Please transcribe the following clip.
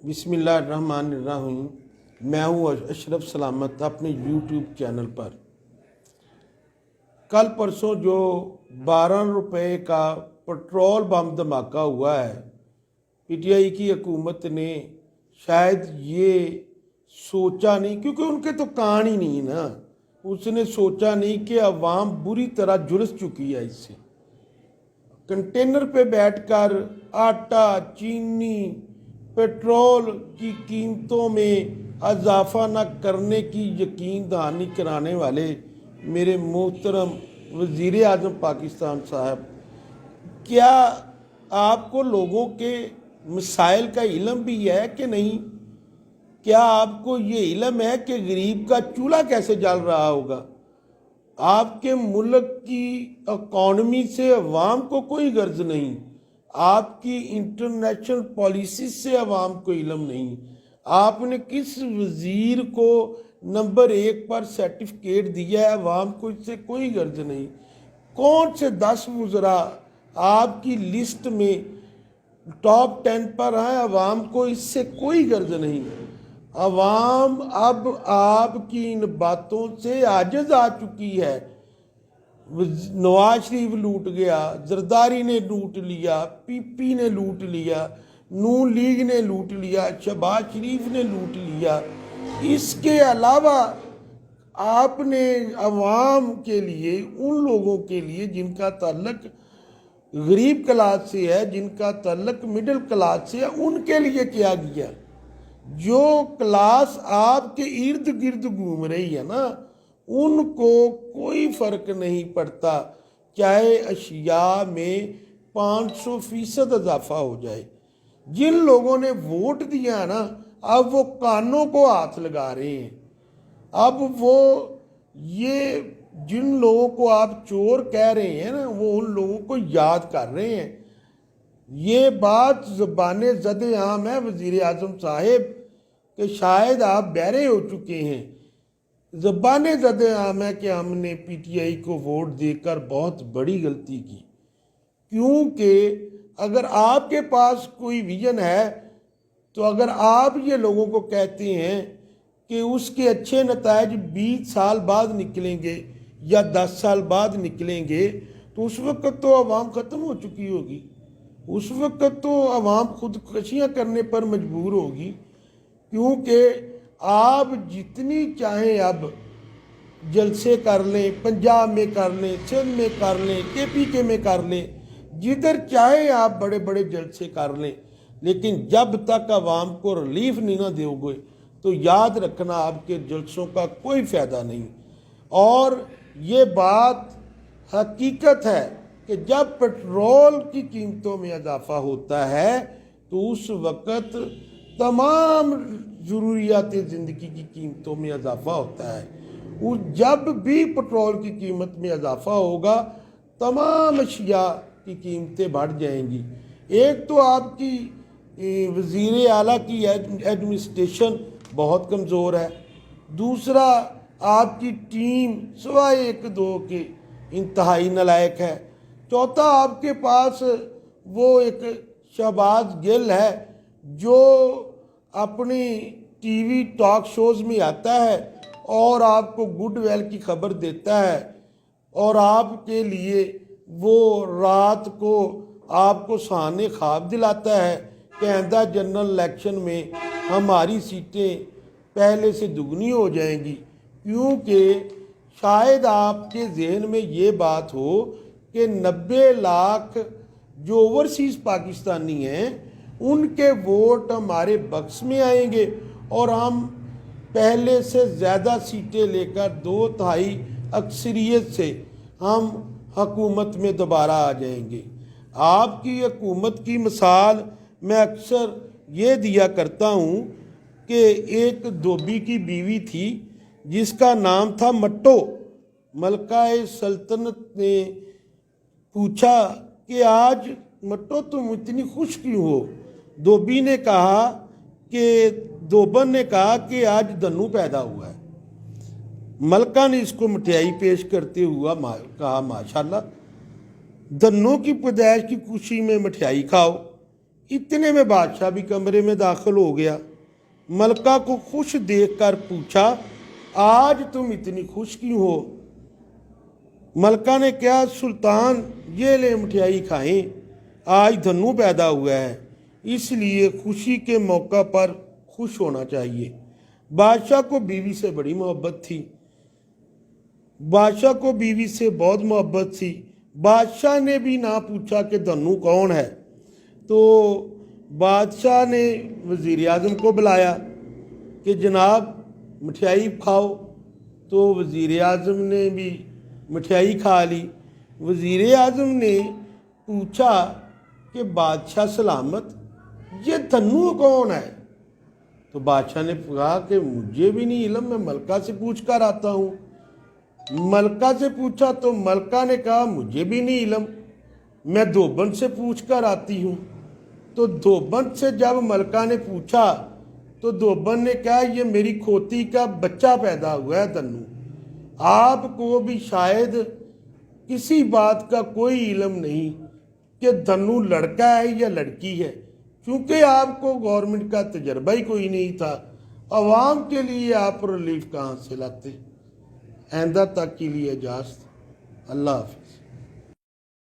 बिस्मिल्लाहिर्रहमानिर्रहीम। मैं हूँ अशरफ सलामत अपने यूट्यूब चैनल पर। कल परसों जो 12 रुपए का पेट्रोल बम धमाका हुआ है, पीटीआई की हुकूमत ने शायद ये सोचा नहीं, क्योंकि उनके तो कान ही नहीं ना, उसने सोचा नहीं कि अवाम बुरी तरह झुलस चुकी है इससे। कंटेनर पे बैठकर आटा, चीनी, पेट्रोल की कीमतों में इजाफा न करने की यकीन दहानी कराने वाले मेरे मोहतरम वज़ीर आज़म पाकिस्तान साहब, क्या आपको लोगों के मसाइल का इल्म भी है कि नहीं? क्या आपको ये इल्म है कि गरीब का चूल्हा कैसे जल रहा होगा? आपके मुल्क की इकॉनमी से अवाम को कोई गर्ज नहीं, आपकी इंटरनेशनल पॉलिसी से अवाम को इल्म नहीं। आपने किस वज़ीर को नंबर 1 पर सर्टिफिकेट दिया है, अवाम को इससे कोई गर्ज नहीं। कौन से 10 वज़रा आपकी लिस्ट में टॉप 10 पर हैं, अवाम को इससे कोई गर्ज नहीं। अवाम अब आपकी इन बातों से आजिज़ आ चुकी है। नवाज शरीफ लूट गया, जरदारी ने लूट लिया, पीपी ने लूट लिया, नून लीग ने लूट लिया, शहबाज शरीफ ने लूट लिया। इसके अलावा आपने अवाम के लिए, उन लोगों के लिए जिनका ताल्लुक गरीब क्लास से है, जिनका ताल्लुक मिडिल क्लास से है, उनके लिए क्या किया? जो क्लास आपके इर्द गिर्द घूम रही है ना, उनको कोई फ़र्क नहीं पड़ता चाहे अशिया में 500% इजाफा हो जाए। जिन लोगों ने वोट दिया ना, अब वो कानों को हाथ लगा रहे हैं। अब वो ये जिन लोगों को आप चोर कह रहे हैं ना, वो उन लोगों को याद कर रहे हैं। ये बात ज़बाने ज़द आम है वज़ीर आज़म साहिब कि शायद आप बहरे हो चुके हैं। ज़बाने ज़द आम है कि हमने पीटीआई को वोट देकर बहुत बड़ी गलती की, क्योंकि अगर आपके पास कोई विजन है तो अगर आप ये लोगों को कहते हैं कि उसके अच्छे नताइज 20 साल बाद निकलेंगे या 10 साल बाद निकलेंगे, तो उस वक्त तो अवाम ख़त्म हो चुकी होगी। उस वक्त तो अवाम खुदकशियाँ करने पर मजबूर होगी, क्योंकि आप जितनी चाहें अब जलसे कर लें, पंजाब में कर लें, सिंध में कर लें, केपीके में कर लें, जिधर चाहे आप बड़े बड़े जलसे कर लें, लेकिन जब तक अवाम को रिलीफ नहीं ना दोगे तो याद रखना आपके जलसों का कोई फ़ायदा नहीं। और ये बात हकीकत है कि जब पेट्रोल की कीमतों में इजाफा होता है तो उस वक़्त तमाम ज़रूरियात ज़िंदगी की कीमतों में इजाफा होता है। और जब भी पेट्रोल की कीमत में इजाफा होगा, तमाम अशिया की कीमतें बढ़ जाएंगी। एक तो आपकी वज़ीर आला की एडमिनिस्ट्रेशन बहुत कमज़ोर है, दूसरा आपकी टीम सिवाय 1-2 के इंतहाई नालायक है, चौथा आपके पास वो एक शहबाज गिल है जो अपनी टीवी टॉक शोज़ में आता है और आपको गुडविल की खबर देता है, और आपके लिए वो रात को आपको सहाने ख्वाब दिलाता है कि आइंदा जनरल इलेक्शन में हमारी सीटें पहले से दुगनी हो जाएंगी। क्योंकि शायद आपके जहन में ये बात हो कि 90 लाख जो ओवरसीज़ पाकिस्तानी हैं उनके वोट हमारे बक्स में आएंगे और हम पहले से ज़्यादा सीटें लेकर 2/3 अक्सरियत से हम हुकूमत में दोबारा आ जाएंगे। आपकी हुकूमत की मिसाल मैं अक्सर ये दिया करता हूँ कि एक धोबी की बीवी थी जिसका नाम था मट्टो। मलका-ए सल्तनत ने पूछा कि आज मट्टो तुम इतनी खुश क्यों हो? धोबी ने कहा कि धोबन ने कहा कि आज धन्नू पैदा हुआ है। मलका ने इसको मिठाई पेश करते हुआ कहा माशाल्लाह, धन्नू की पैदाइश की खुशी में मिठाई खाओ। इतने में बादशाह भी कमरे में दाखिल हो गया। मलका को खुश देखकर पूछा, आज तुम इतनी खुश क्यों हो? मलका ने कहा, सुल्तान ये ले मिठाई खाएं, आज धन्नू पैदा हुआ है, इसलिए खुशी के मौका पर खुश होना चाहिए। बादशाह को बीवी से बड़ी मोहब्बत थी, बादशाह को बीवी से बहुत मोहब्बत थी। बादशाह ने भी ना पूछा कि धन्नू कौन है, तो बादशाह ने वज़ीर आज़म को बुलाया कि जनाब मिठाई खाओ। तो वज़ीर आज़म ने भी मिठाई खा ली। वज़ीर आज़म ने पूछा कि बादशाह सलामत, ये धन्नू कौन है? तो बादशाह ने कहा कि मुझे भी नहीं इल्म, मैं मलका से पूछ कर आता हूँ। मलका से पूछा तो मलका ने कहा मुझे भी नहीं इल्म, मैं धोबन से पूछ कर आती हूँ। तो धोबन से जब मलका ने पूछा तो धोबन ने कहा ये मेरी खोती का बच्चा पैदा हुआ है धन्नू, आपको भी शायद किसी बात का कोई इल्म नहीं कि धन्नू लड़का है या लड़की है, क्योंकि आपको गवर्नमेंट का तजर्बा ही कोई नहीं था। अवाम के लिए आप रिलीफ कहाँ से लाते? आइंदा तक के लिए इजाज़त, अल्लाह हाफ़िज़।